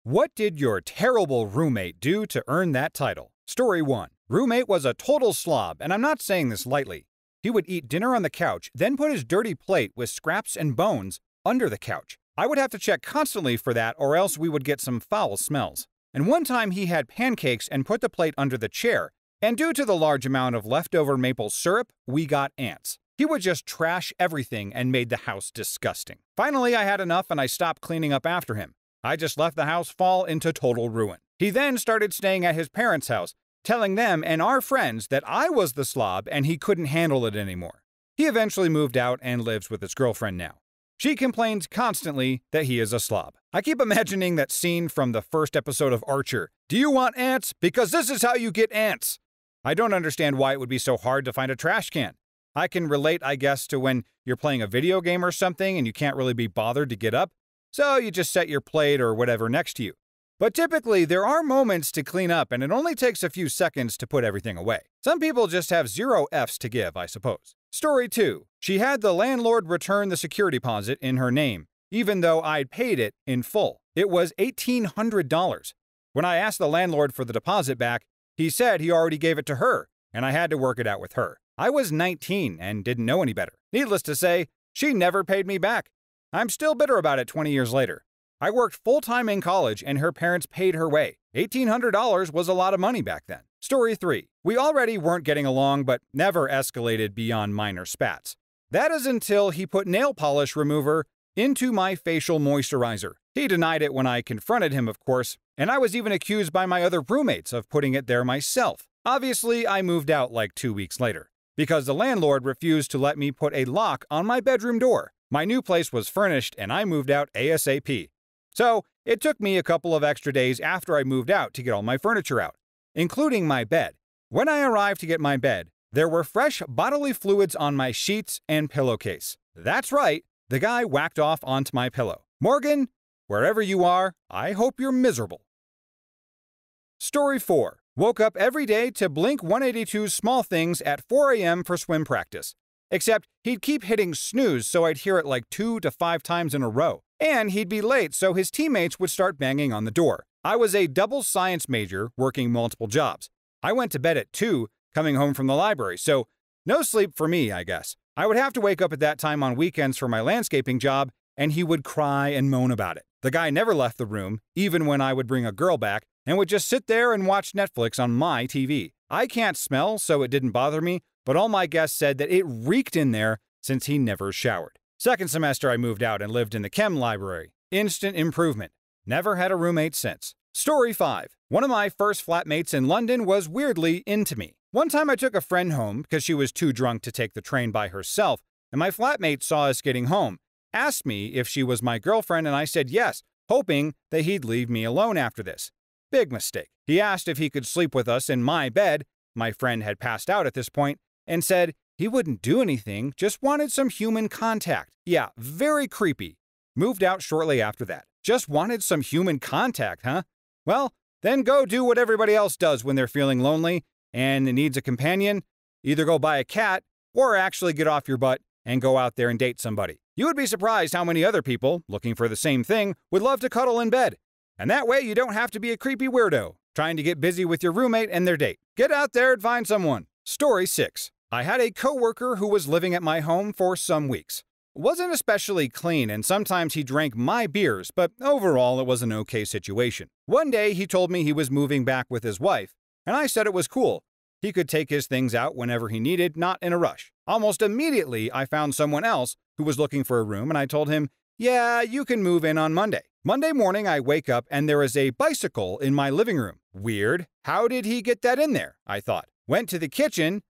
What did your terrible roommate do to earn that title? Story 1. Roommate was a total slob, and I'm not saying this lightly. He would eat dinner on the couch, then put his dirty plate with scraps and bones under the couch. I would have to check constantly for that, or else we would get some foul smells. And one time he had pancakes and put the plate under the chair, and due to the large amount of leftover maple syrup, we got ants. He would just trash everything and made the house disgusting. Finally, I had enough and I stopped cleaning up after him. I just let the house fall into total ruin. He then started staying at his parents' house, telling them and our friends that I was the slob and he couldn't handle it anymore. He eventually moved out and lives with his girlfriend now. She complains constantly that he is a slob. I keep imagining that scene from the first episode of Archer. Do you want ants? Because this is how you get ants. I don't understand why it would be so hard to find a trash can. I can relate, I guess, to when you're playing a video game or something and you can't really be bothered to get up, so you just set your plate or whatever next to you. But typically, there are moments to clean up and it only takes a few seconds to put everything away. Some people just have 0 Fs to give, I suppose. Story 2. She had the landlord return the security deposit in her name, even though I'd paid it in full. It was $1,800. When I asked the landlord for the deposit back, he said he already gave it to her, and I had to work it out with her. I was 19 and didn't know any better. Needless to say, she never paid me back. I'm still bitter about it 20 years later. I worked full-time in college and her parents paid her way. $1,800 was a lot of money back then. Story 3. We already weren't getting along but never escalated beyond minor spats. That is until he put nail polish remover into my facial moisturizer. He denied it when I confronted him, of course, and I was even accused by my other roommates of putting it there myself. Obviously, I moved out like 2 weeks later, because the landlord refused to let me put a lock on my bedroom door. My new place was furnished and I moved out ASAP. So, it took me a couple of extra days after I moved out to get all my furniture out, including my bed. When I arrived to get my bed, there were fresh bodily fluids on my sheets and pillowcase. That's right, the guy whacked off onto my pillow. Morgan, wherever you are, I hope you're miserable. Story 4. Woke up every day to Blink 182's Small Things at 4 a.m. for swim practice. Except he'd keep hitting snooze so I'd hear it like 2 to 5 times in a row. And he'd be late so his teammates would start banging on the door. I was a double science major working multiple jobs. I went to bed at 2, coming home from the library, so no sleep for me, I guess. I would have to wake up at that time on weekends for my landscaping job, and he would cry and moan about it. The guy never left the room, even when I would bring a girl back, and would just sit there and watch Netflix on my TV. I can't smell, so it didn't bother me, but all my guests said that it reeked in there since he never showered. Second semester I moved out and lived in the chem library. Instant improvement. Never had a roommate since. Story 5. One of my first flatmates in London was weirdly into me. One time I took a friend home because she was too drunk to take the train by herself, and my flatmate saw us getting home, asked me if she was my girlfriend, and I said yes, hoping that he'd leave me alone after this. Big mistake. He asked if he could sleep with us in my bed. My friend had passed out at this point, and said he wouldn't do anything, just wanted some human contact. Yeah, very creepy. Moved out shortly after that. Just wanted some human contact, huh? Well, then go do what everybody else does when they're feeling lonely and needs a companion. Either go buy a cat or actually get off your butt and go out there and date somebody. You would be surprised how many other people, looking for the same thing, would love to cuddle in bed. And that way you don't have to be a creepy weirdo trying to get busy with your roommate and their date. Get out there and find someone. Story 6. I had a coworker who was living at my home for some weeks. Wasn't especially clean and sometimes he drank my beers, but overall it was an okay situation. One day he told me he was moving back with his wife, and I said it was cool. He could take his things out whenever he needed, not in a rush. Almost immediately I found someone else who was looking for a room and I told him, yeah, you can move in on Monday. Monday morning I wake up and there is a bicycle in my living room. Weird. How did he get that in there? I thought. Went to the kitchen,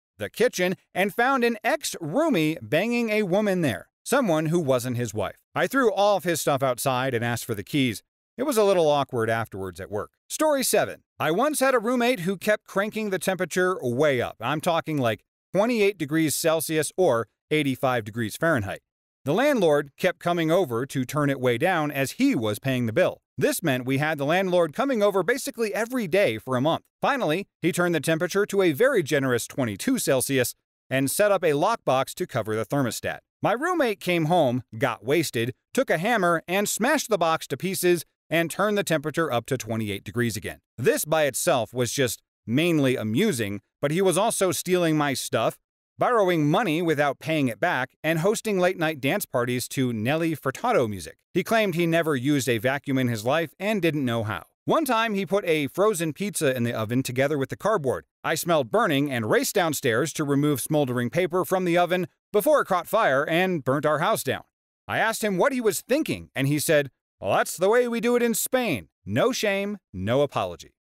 and found an ex-roomie banging a woman there. Someone who wasn't his wife. I threw all of his stuff outside and asked for the keys. It was a little awkward afterwards at work. Story 7. I once had a roommate who kept cranking the temperature way up. I'm talking like 28 degrees Celsius or 85 degrees Fahrenheit. The landlord kept coming over to turn it way down as he was paying the bill. This meant we had the landlord coming over basically every day for a month. Finally, he turned the temperature to a very generous 22 Celsius and set up a lockbox to cover the thermostat. My roommate came home, got wasted, took a hammer and smashed the box to pieces and turn the temperature up to 28 degrees again. This by itself was just mainly amusing, but he was also stealing my stuff, borrowing money without paying it back, and hosting late-night dance parties to Nelly Furtado music. He claimed he never used a vacuum in his life and didn't know how. One time, he put a frozen pizza in the oven together with the cardboard. I smelled burning and raced downstairs to remove smoldering paper from the oven before it caught fire and burnt our house down. I asked him what he was thinking, and he said, "Well, that's the way we do it in Spain. No shame, no apology."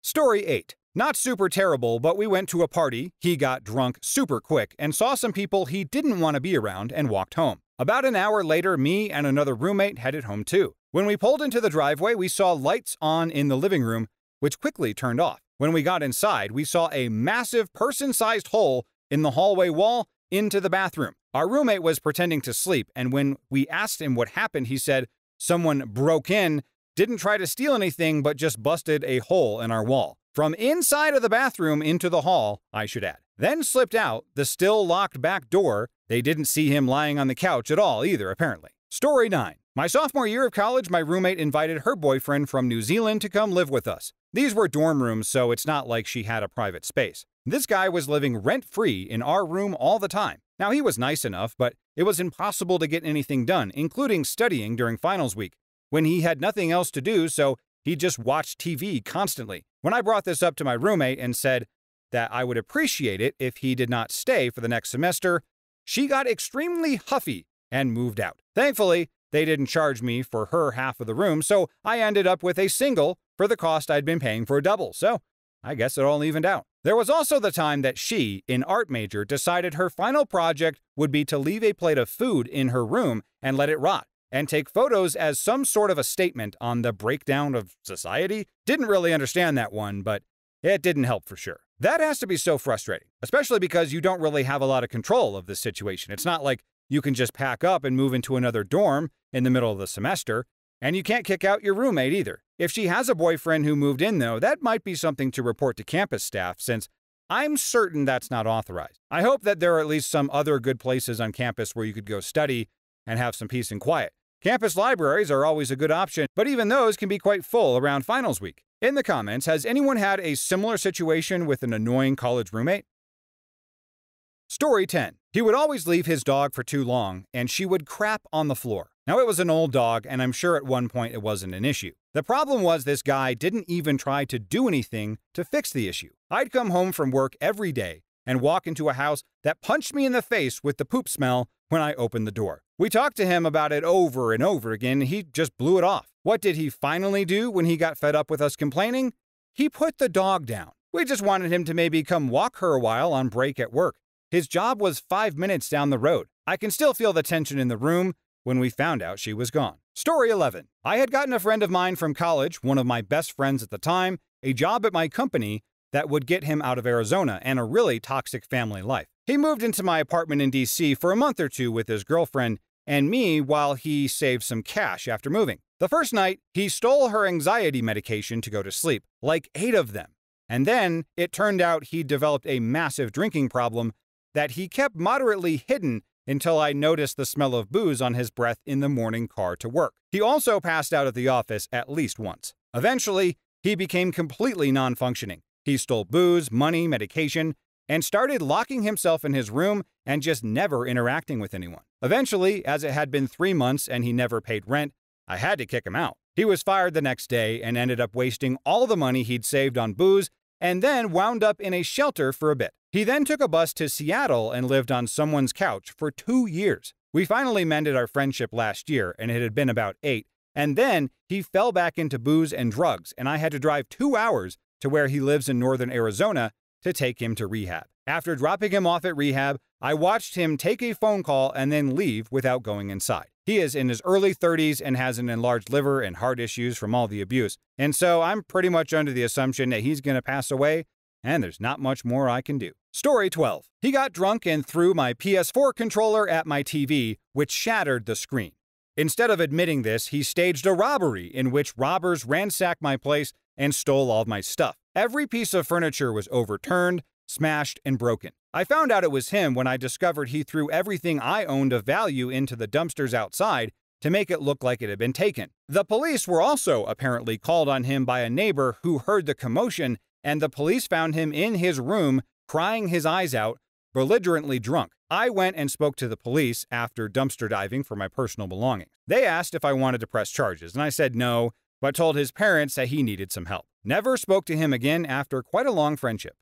Story 8. Not super terrible, but we went to a party, he got drunk super quick, and saw some people he didn't want to be around and walked home. About an hour later, me and another roommate headed home too. When we pulled into the driveway, we saw lights on in the living room, which quickly turned off. When we got inside, we saw a massive person-sized hole in the hallway wall into the bathroom. Our roommate was pretending to sleep, and when we asked him what happened, he said someone broke in, didn't try to steal anything, but just busted a hole in our wall. From inside of the bathroom into the hall, I should add. Then slipped out the still locked back door. They didn't see him lying on the couch at all either, apparently. Story 9. My sophomore year of college, my roommate invited her boyfriend from New Zealand to come live with us. These were dorm rooms, so it's not like she had a private space. This guy was living rent-free in our room all the time. Now, he was nice enough, but it was impossible to get anything done, including studying during finals week, when he had nothing else to do, so he just watched TV constantly. When I brought this up to my roommate and said that I would appreciate it if he did not stay for the next semester, she got extremely huffy and moved out. Thankfully, they didn't charge me for her half of the room, so I ended up with a single for the cost I'd been paying for a double, so I guess it all evened out. There was also the time that she, an art major, decided her final project would be to leave a plate of food in her room and let it rot, and take photos as some sort of a statement on the breakdown of society. Didn't really understand that one, but it didn't help for sure. That has to be so frustrating, especially because you don't really have a lot of control of this situation. It's not like you can just pack up and move into another dorm in the middle of the semester, and you can't kick out your roommate either. If she has a boyfriend who moved in, though, that might be something to report to campus staff, since I'm certain that's not authorized. I hope that there are at least some other good places on campus where you could go study and have some peace and quiet. Campus libraries are always a good option, but even those can be quite full around finals week. In the comments, has anyone had a similar situation with an annoying college roommate? Story 10. He would always leave his dog for too long, and she would crap on the floor. Now, it was an old dog, and I'm sure at one point it wasn't an issue. The problem was this guy didn't even try to do anything to fix the issue. I'd come home from work every day and walk into a house that punched me in the face with the poop smell when I opened the door. We talked to him about it over and over again, and he just blew it off. What did he finally do when he got fed up with us complaining? He put the dog down. We just wanted him to maybe come walk her a while on break at work. His job was 5 minutes down the road. I can still feel the tension in the room when we found out she was gone. Story 11. I had gotten a friend of mine from college, one of my best friends at the time, a job at my company that would get him out of Arizona and a really toxic family life. He moved into my apartment in DC for a month or two with his girlfriend and me while he saved some cash after moving. The first night, he stole her anxiety medication to go to sleep, like 8 of them. And then it turned out he developed a massive drinking problem that he kept moderately hidden until I noticed the smell of booze on his breath in the morning car to work. He also passed out at the office at least once. Eventually, he became completely non-functioning. He stole booze, money, medication, and started locking himself in his room and just never interacting with anyone. Eventually, as it had been 3 months and he never paid rent, I had to kick him out. He was fired the next day and ended up wasting all the money he'd saved on booze and then wound up in a shelter for a bit. He then took a bus to Seattle and lived on someone's couch for 2 years. We finally mended our friendship last year, and it had been about 8, and then he fell back into booze and drugs, and I had to drive 2 hours to where he lives in northern Arizona to take him to rehab. After dropping him off at rehab, I watched him take a phone call and then leave without going inside. He is in his early 30s and has an enlarged liver and heart issues from all the abuse, and so I'm pretty much under the assumption that he's going to pass away, and there's not much more I can do. Story 12. He got drunk and threw my PS4 controller at my TV, which shattered the screen. Instead of admitting this, he staged a robbery in which robbers ransacked my place and stole all of my stuff. Every piece of furniture was overturned, smashed, and broken. I found out it was him when I discovered he threw everything I owned of value into the dumpsters outside to make it look like it had been taken. The police were also apparently called on him by a neighbor who heard the commotion, and the police found him in his room, crying his eyes out, belligerently drunk. I went and spoke to the police after dumpster diving for my personal belongings. They asked if I wanted to press charges, and I said no, but told his parents that he needed some help. Never spoke to him again after quite a long friendship.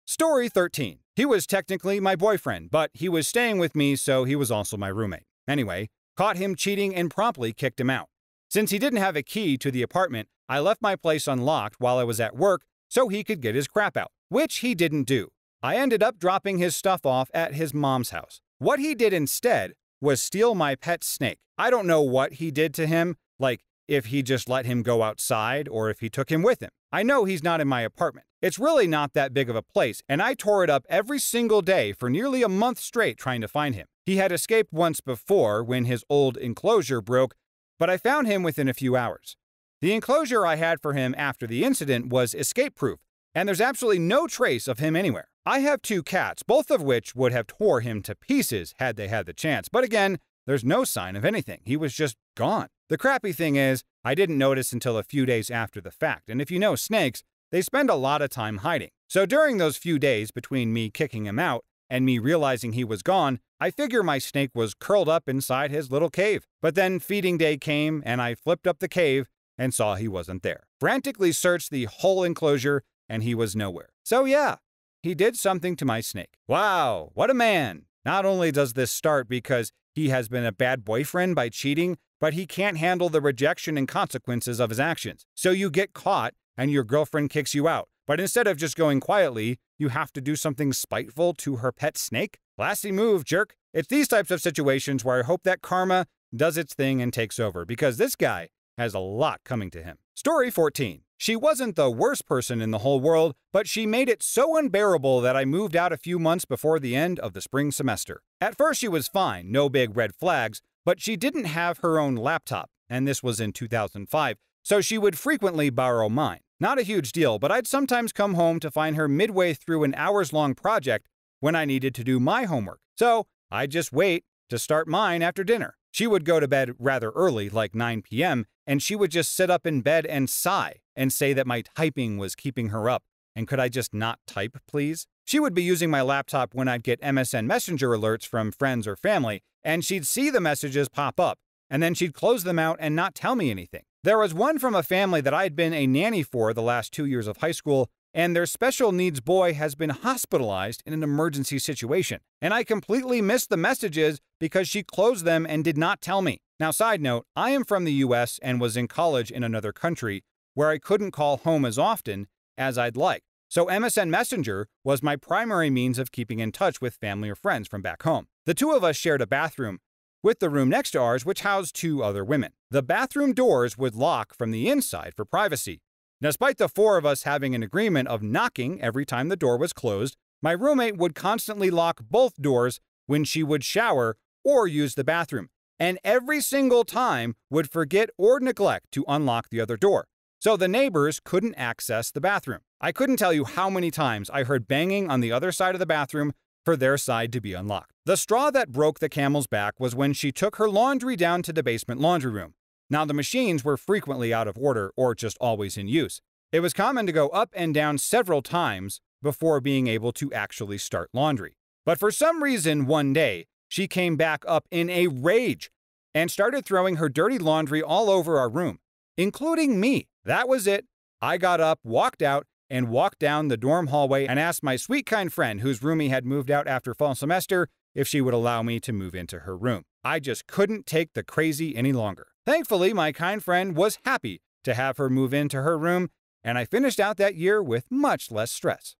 Story 13. He was technically my boyfriend, but he was staying with me, so he was also my roommate. Anyway, caught him cheating and promptly kicked him out. Since he didn't have a key to the apartment, I left my place unlocked while I was at work so he could get his crap out, which he didn't do. I ended up dropping his stuff off at his mom's house. What he did instead was steal my pet snake. I don't know what he did to him, like if he just let him go outside or if he took him with him. I know he's not in my apartment. It's really not that big of a place, and I tore it up every single day for nearly a month straight trying to find him. He had escaped once before when his old enclosure broke, but I found him within a few hours. The enclosure I had for him after the incident was escape-proof, and there's absolutely no trace of him anywhere. I have 2 cats, both of which would have tore him to pieces had they had the chance, but again, there's no sign of anything. He was just gone. The crappy thing is, I didn't notice until a few days after the fact, and if you know snakes, they spend a lot of time hiding. So during those few days between me kicking him out and me realizing he was gone, I figure my snake was curled up inside his little cave. But then feeding day came and I flipped up the cave and saw he wasn't there. Frantically searched the whole enclosure and he was nowhere. So yeah, he did something to my snake. Wow, what a man. Not only does this start because he has been a bad boyfriend by cheating, but he can't handle the rejection and consequences of his actions. So you get caught and your girlfriend kicks you out. But instead of just going quietly, you have to do something spiteful to her pet snake? Classy move, jerk. It's these types of situations where I hope that karma does its thing and takes over, because this guy has a lot coming to him. Story 14. She wasn't the worst person in the whole world, but she made it so unbearable that I moved out a few months before the end of the spring semester. At first she was fine, no big red flags, but she didn't have her own laptop, and this was in 2005, so she would frequently borrow mine. Not a huge deal, but I'd sometimes come home to find her midway through an hours-long project when I needed to do my homework. So I'd just wait to start mine after dinner. She would go to bed rather early, like 9 p.m., and she would just sit up in bed and sigh and say that my typing was keeping her up, and could I just not type, please? She would be using my laptop when I'd get MSN Messenger alerts from friends or family, and she'd see the messages pop up, and then she'd close them out and not tell me anything. There was one from a family that I'd been a nanny for the last 2 years of high school, and their special needs boy has been hospitalized in an emergency situation. And I completely missed the messages because she closed them and did not tell me. Now, side note, I am from the US and was in college in another country where I couldn't call home as often as I'd like. So MSN Messenger was my primary means of keeping in touch with family or friends from back home. The 2 of us shared a bathroom with the room next to ours, which housed 2 other women. The bathroom doors would lock from the inside for privacy. Despite the 4 of us having an agreement of knocking every time the door was closed, my roommate would constantly lock both doors when she would shower or use the bathroom, and every single time would forget or neglect to unlock the other door. So the neighbors couldn't access the bathroom. I couldn't tell you how many times I heard banging on the other side of the bathroom for their side to be unlocked. The straw that broke the camel's back was when she took her laundry down to the basement laundry room. Now, the machines were frequently out of order or just always in use. It was common to go up and down several times before being able to actually start laundry. But for some reason, one day, she came back up in a rage and started throwing her dirty laundry all over our room, including me. That was it. I got up, walked out, and walked down the dorm hallway and asked my sweet kind friend whose roomie had moved out after fall semester if she would allow me to move into her room. I just couldn't take the crazy any longer. Thankfully, my kind friend was happy to have her move into her room, and I finished out that year with much less stress.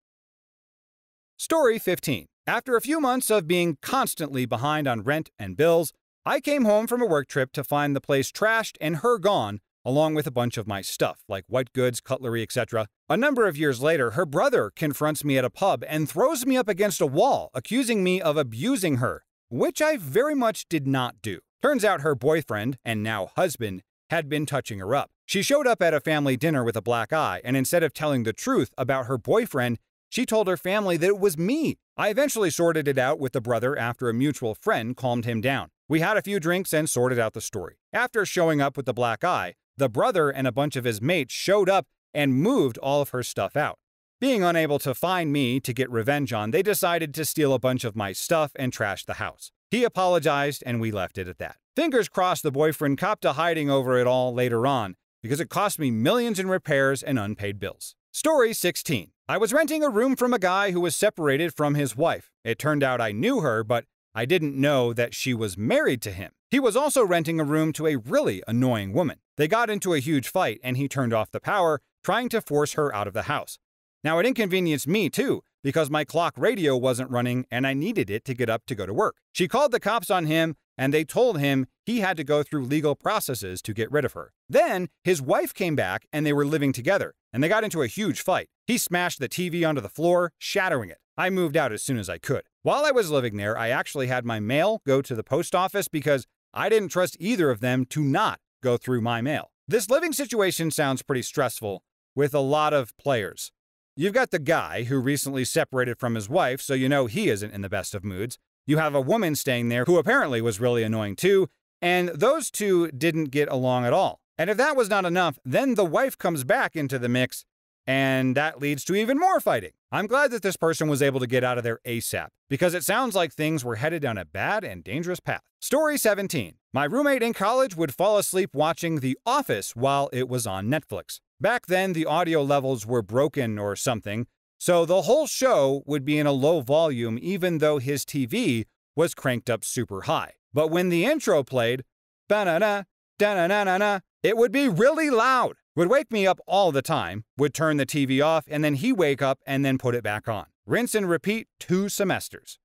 Story 15. After a few months of being constantly behind on rent and bills, I came home from a work trip to find the place trashed and her gone, along with a bunch of my stuff, like white goods, cutlery, etc. A number of years later, her brother confronts me at a pub and throws me up against a wall, accusing me of abusing her, which I very much did not do. Turns out her boyfriend, and now husband, had been touching her up. She showed up at a family dinner with a black eye, and instead of telling the truth about her boyfriend, she told her family that it was me. I eventually sorted it out with the brother after a mutual friend calmed him down. We had a few drinks and sorted out the story. After showing up with the black eye, the brother and a bunch of his mates showed up and moved all of her stuff out. Being unable to find me to get revenge on, they decided to steal a bunch of my stuff and trash the house. He apologized and we left it at that. Fingers crossed the boyfriend copped to hiding over it all later on, because it cost me millions in repairs and unpaid bills. Story 16. I was renting a room from a guy who was separated from his wife. It turned out I knew her, but I didn't know that she was married to him. He was also renting a room to a really annoying woman. They got into a huge fight and he turned off the power, trying to force her out of the house. Now it inconvenienced me too, because my clock radio wasn't running and I needed it to get up to go to work. She called the cops on him and they told him he had to go through legal processes to get rid of her. Then his wife came back and they were living together and they got into a huge fight. He smashed the TV onto the floor, shattering it. I moved out as soon as I could. While I was living there, I actually had my mail go to the post office because I didn't trust either of them to not go through my mail. This living situation sounds pretty stressful with a lot of players. You've got the guy who recently separated from his wife, so you know he isn't in the best of moods. You have a woman staying there who apparently was really annoying too, and those two didn't get along at all. And if that was not enough, then the wife comes back into the mix, and that leads to even more fighting. I'm glad that this person was able to get out of there ASAP, because it sounds like things were headed down a bad and dangerous path. Story 17. My roommate in college would fall asleep watching The Office while it was on Netflix. Back then, the audio levels were broken or something, so the whole show would be in a low volume even though his TV was cranked up super high. But when the intro played, ba-na-na, da-na-na-na-na, it would be really loud. Would wake me up all the time, would turn the TV off, and then he'd wake up and then put it back on. Rinse and repeat 2 semesters.